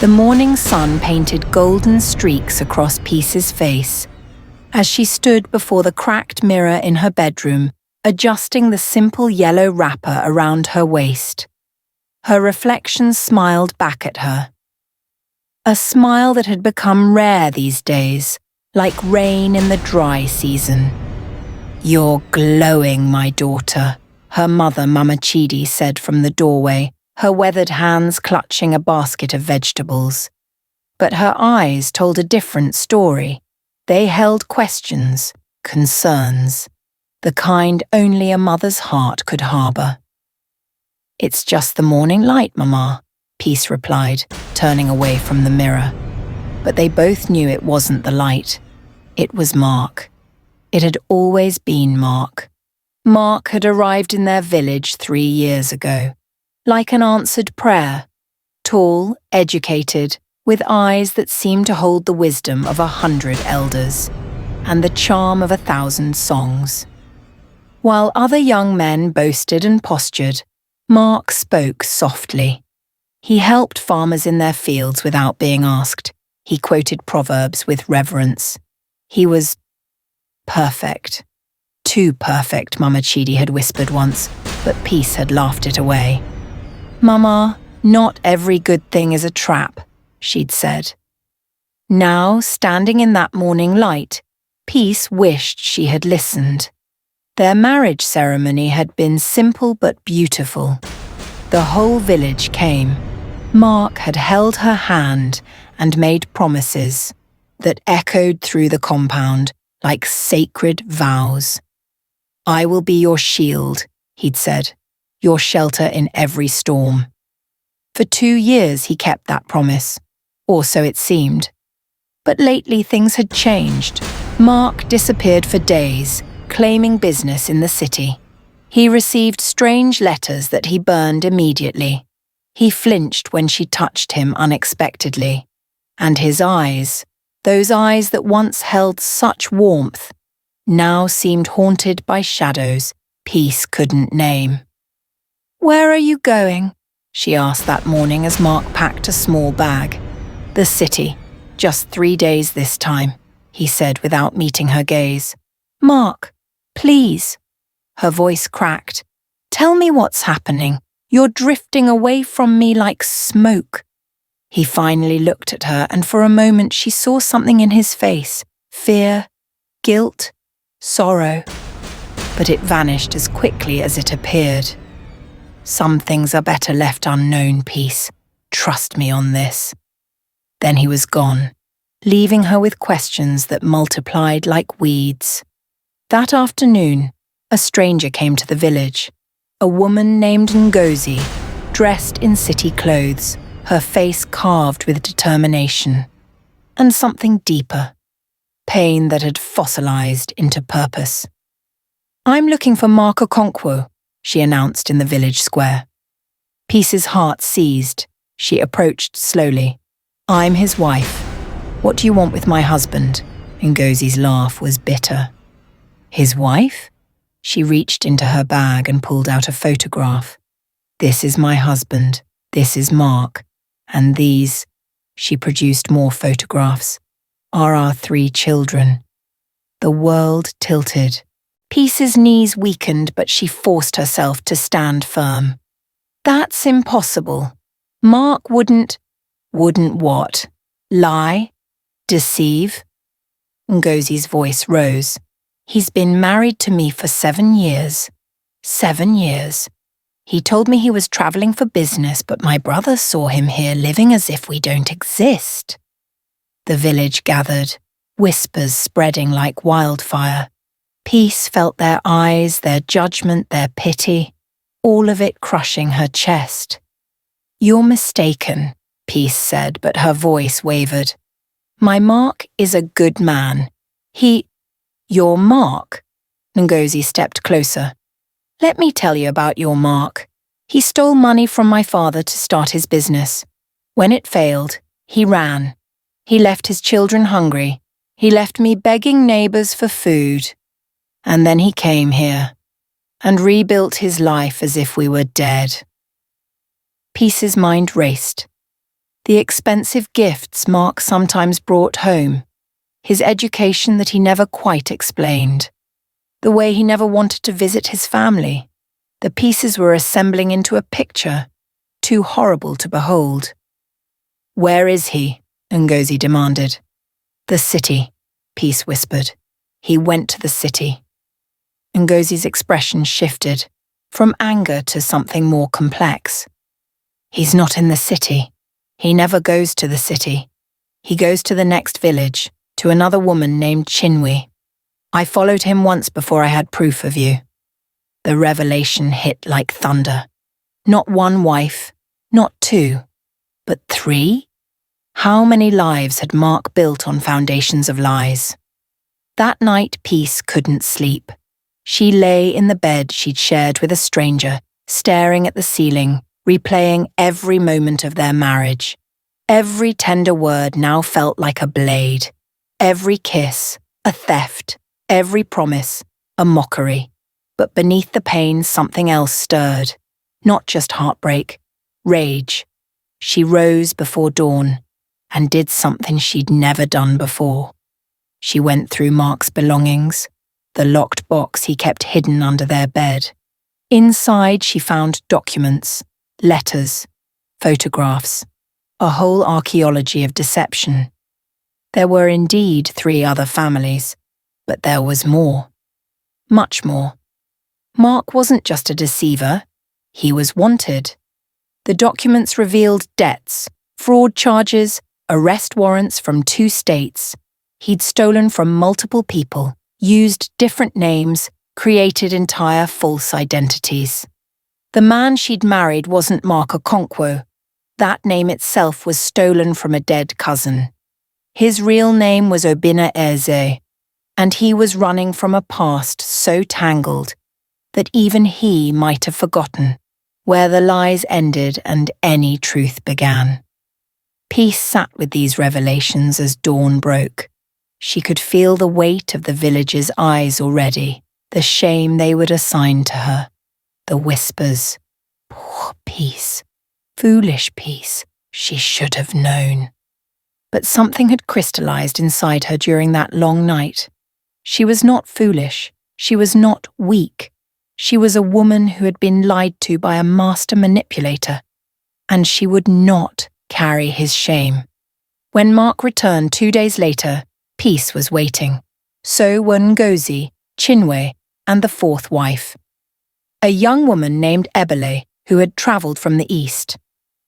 The morning sun painted golden streaks across Peace's face as she stood before the cracked mirror in her bedroom, adjusting the simple yellow wrapper around her waist. Her reflection smiled back at her. A smile that had become rare these days, like rain in the dry season. "You're glowing, my daughter," her mother, Mama Chidi, said from the doorway, her weathered hands clutching a basket of vegetables. But her eyes told a different story. They held questions, concerns, the kind only a mother's heart could harbour. "It's just the morning light, Mama," Peace replied, turning away from the mirror. But they both knew it wasn't the light. It was Mark. It had always been Mark. Mark had arrived in their village 3 years ago, like an answered prayer, tall, educated, with eyes that seemed to hold the wisdom of 100 elders, and the charm of 1,000 songs. While other young men boasted and postured, Mark spoke softly. He helped farmers in their fields without being asked. He quoted proverbs with reverence. He was perfect. Too perfect, Mama Chidi had whispered once, but Peace had laughed it away. "Mama, not every good thing is a trap," she'd said. Now, standing in that morning light, Peace wished she had listened. Their marriage ceremony had been simple but beautiful. The whole village came. Mark had held her hand and made promises that echoed through the compound like sacred vows. "I will be your shield," he'd said, "your shelter in every storm." For 2 years he kept that promise, or so it seemed. But lately things had changed. Mark disappeared for days, claiming business in the city. He received strange letters that he burned immediately. He flinched when she touched him unexpectedly. And his eyes, those eyes that once held such warmth, now seemed haunted by shadows Peace couldn't name. "Where are you going?" she asked that morning as Mark packed a small bag. "The city, just 3 days this time," he said without meeting her gaze. "Mark, please." Her voice cracked. "Tell me what's happening. You're drifting away from me like smoke." He finally looked at her, and for a moment she saw something in his face. Fear, guilt, sorrow. But it vanished as quickly as it appeared. "Some things are better left unknown, Peace. Trust me on this." Then he was gone, leaving her with questions that multiplied like weeds. That afternoon, a stranger came to the village. A woman named Ngozi, dressed in city clothes, her face carved with determination. And something deeper. Pain that had fossilized into purpose. "I'm looking for Mark Okonkwo," she announced in the village square. Peace's heart seized. She approached slowly. "I'm his wife. What do you want with my husband?" Ngozi's laugh was bitter. "His wife?" She reached into her bag and pulled out a photograph. "This is my husband. This is Mark. And these," she produced more photographs, "are our 3 children." The world tilted. Peace's knees weakened, but she forced herself to stand firm. "That's impossible. Mark wouldn't..." "Wouldn't what? Lie? Deceive?" Ngozi's voice rose. "He's been married to me for 7 years. 7 years. He told me he was travelling for business, but my brother saw him here living as if we don't exist." The village gathered, whispers spreading like wildfire. Peace felt their eyes, their judgment, their pity, all of it crushing her chest. "You're mistaken," Peace said, but her voice wavered. "My Mark is a good man. Your Mark?" Ngozi stepped closer. "Let me tell you about your Mark. He stole money from my father to start his business. When it failed, he ran. He left his children hungry. He left me begging neighbours for food. And then he came here and rebuilt his life as if we were dead." Peace's mind raced. The expensive gifts Mark sometimes brought home, his education that he never quite explained, the way he never wanted to visit his family. The pieces were assembling into a picture, too horrible to behold. "Where is he?" Ngozi demanded. "The city," Peace whispered. "He went to the city." Ngozi's expression shifted, from anger to something more complex. "He's not in the city. He never goes to the city. He goes to the next village, to another woman named Chinwe. I followed him once before I had proof of you." The revelation hit like thunder. Not one wife, not two, but three? How many lives had Mark built on foundations of lies? That night, Peace couldn't sleep. She lay in the bed she'd shared with a stranger, staring at the ceiling, replaying every moment of their marriage. Every tender word now felt like a blade. Every kiss, a theft. Every promise, a mockery. But beneath the pain, something else stirred. Not just heartbreak, rage. She rose before dawn and did something she'd never done before. She went through Mark's belongings, the locked box he kept hidden under their bed. Inside, she found documents, letters, photographs, a whole archaeology of deception. There were indeed 3 other families, but there was more. Much more. Mark wasn't just a deceiver, he was wanted. The documents revealed debts, fraud charges, arrest warrants from 2 states. He'd stolen from multiple people, used different names, created entire false identities. The man she'd married wasn't Mark Okonkwo. That name itself was stolen from a dead cousin. His real name was Obinna Eze, and he was running from a past so tangled that even he might have forgotten where the lies ended and any truth began. Peace sat with these revelations as dawn broke. She could feel the weight of the village's eyes already, the shame they would assign to her, the whispers. Poor Peace, foolish Peace, she should have known. But something had crystallized inside her during that long night. She was not foolish, she was not weak. She was a woman who had been lied to by a master manipulator, and she would not carry his shame. When Mark returned 2 days later, Peace was waiting. So were Ngozi, Chinwe, and the 4th wife. A young woman named Ebele, who had travelled from the east.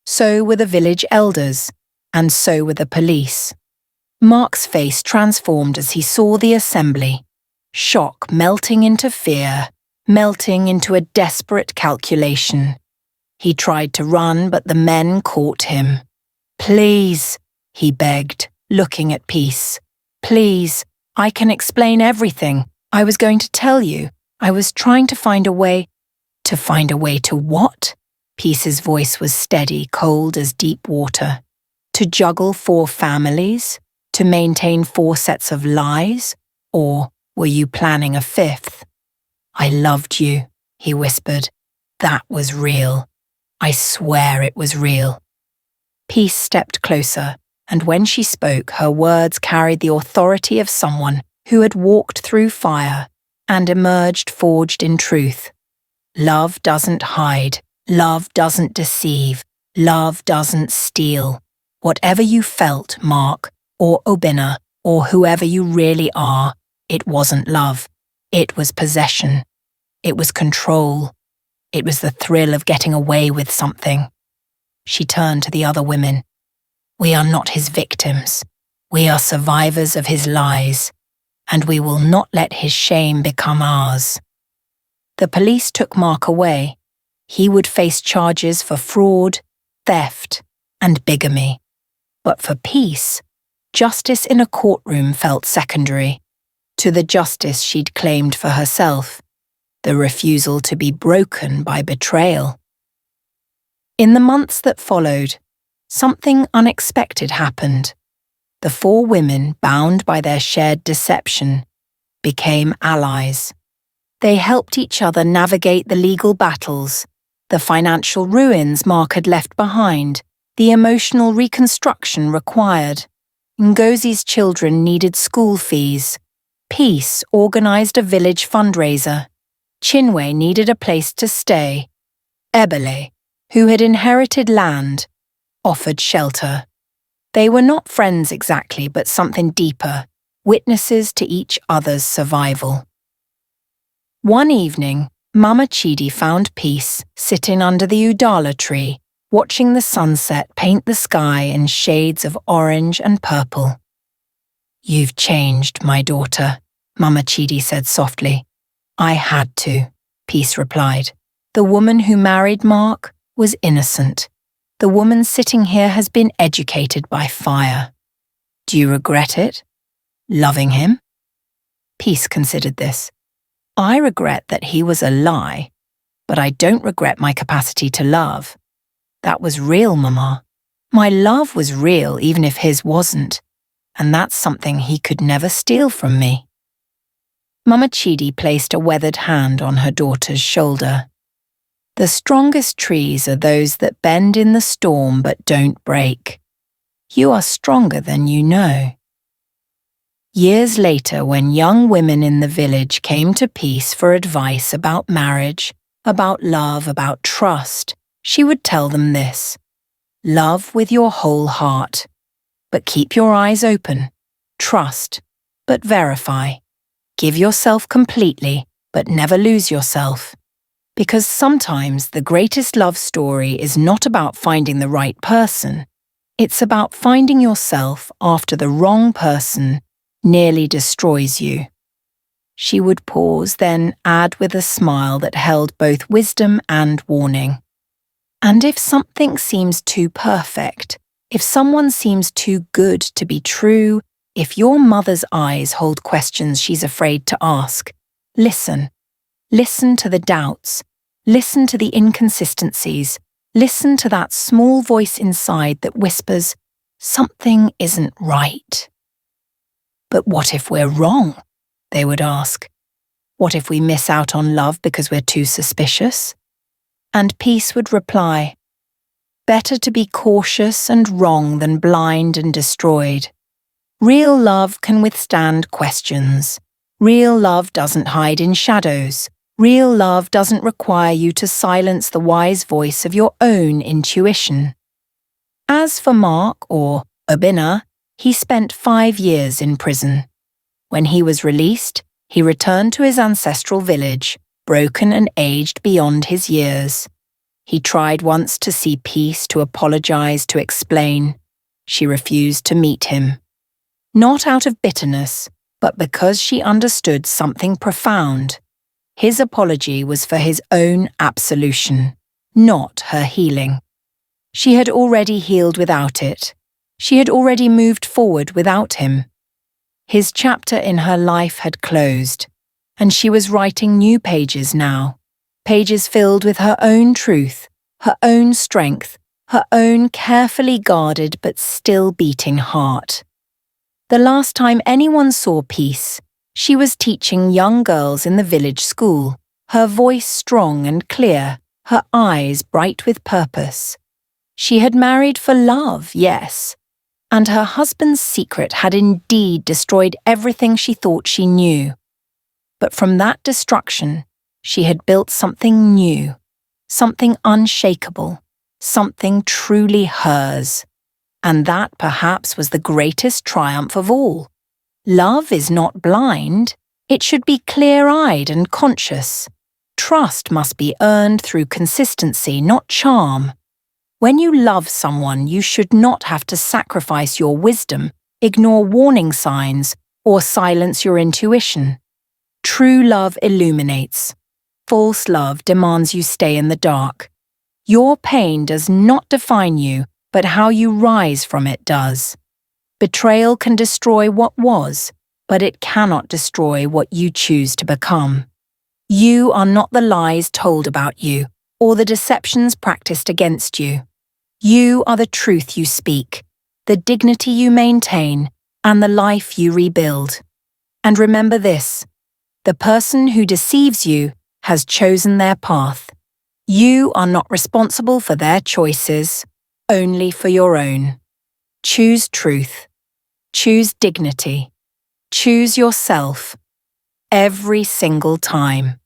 So were the village elders, and so were the police. Mark's face transformed as he saw the assembly, shock melting into fear, melting into a desperate calculation. He tried to run, but the men caught him. "Please," he begged, looking at Peace. "Please, I can explain everything. I was going to tell you. I was trying to find a way." "To find a way to what?" Peace's voice was steady, cold as deep water. "To juggle 4 families? To maintain 4 sets of lies? Or were you planning a 5th? "I loved you," he whispered. "That was real. I swear it was real." Peace stepped closer, and when she spoke, her words carried the authority of someone who had walked through fire and emerged forged in truth. Love doesn't hide. Love doesn't deceive. Love doesn't steal. Whatever you felt, Mark, or Obinna, or whoever you really are, it wasn't love. It was possession. It was control. It was the thrill of getting away with something. She turned to the other women. "We are not his victims. We are survivors of his lies, and we will not let his shame become ours." The police took Mark away. He would face charges for fraud, theft, and bigamy. But for Peace, justice in a courtroom felt secondary to the justice she'd claimed for herself, the refusal to be broken by betrayal. In the months that followed, something unexpected happened. The 4 women, bound by their shared deception, became allies. They helped each other navigate the legal battles, the financial ruins Mark had left behind, the emotional reconstruction required. Ngozi's children needed school fees. Peace organized a village fundraiser. Chinwe needed a place to stay. Ebele, who had inherited land, offered shelter. They were not friends exactly, but something deeper, witnesses to each other's survival. One evening, Mama Chidi found Peace sitting under the udala tree, watching the sunset paint the sky in shades of orange and purple. "You've changed, my daughter," Mama Chidi said softly. "I had to," Peace replied. "The woman who married Mark was innocent. The woman sitting here has been educated by fire. Do you regret it? Loving him?" Peace considered this. "I regret that he was a lie, but I don't regret my capacity to love. That was real, Mama. My love was real even if his wasn't, and that's something he could never steal from me." Mama Chidi placed a weathered hand on her daughter's shoulder. "The strongest trees are those that bend in the storm but don't break. You are stronger than you know." Years later, when young women in the village came to Peace for advice about marriage, about love, about trust, she would tell them this: love with your whole heart, but keep your eyes open. Trust, but verify. Give yourself completely, but never lose yourself. Because sometimes the greatest love story is not about finding the right person. It's about finding yourself after the wrong person nearly destroys you. She would pause, then add with a smile that held both wisdom and warning. And if something seems too perfect, if someone seems too good to be true, if your mother's eyes hold questions she's afraid to ask, listen. Listen to the doubts. Listen to the inconsistencies. Listen to that small voice inside that whispers, "Something isn't right." "But what if we're wrong?" they would ask. "What if we miss out on love because we're too suspicious?" And Peace would reply, "Better to be cautious and wrong than blind and destroyed. Real love can withstand questions. Real love doesn't hide in shadows. Real love doesn't require you to silence the wise voice of your own intuition." As for Mark, or Obinna, he spent 5 years in prison. When he was released, he returned to his ancestral village, broken and aged beyond his years. He tried once to see Peace, to apologize, to explain. She refused to meet him. Not out of bitterness, but because she understood something profound. His apology was for his own absolution, not her healing. She had already healed without it. She had already moved forward without him. His chapter in her life had closed, and she was writing new pages now, pages filled with her own truth, her own strength, her own carefully guarded but still beating heart. The last time anyone saw Peace, she was teaching young girls in the village school, her voice strong and clear, her eyes bright with purpose. She had married for love, yes, and her husband's secret had indeed destroyed everything she thought she knew. But from that destruction, she had built something new, something unshakable, something truly hers. And that perhaps was the greatest triumph of all. Love is not blind. It should be clear-eyed and conscious. Trust must be earned through consistency, not charm. When you love someone, you should not have to sacrifice your wisdom, ignore warning signs, or silence your intuition. True love illuminates. False love demands you stay in the dark. Your pain does not define you, but how you rise from it does. Betrayal can destroy what was, but it cannot destroy what you choose to become. You are not the lies told about you, or the deceptions practiced against you. You are the truth you speak, the dignity you maintain, and the life you rebuild. And remember this: the person who deceives you has chosen their path. You are not responsible for their choices. only for your own. Choose truth. Choose dignity. Choose yourself. Every single time.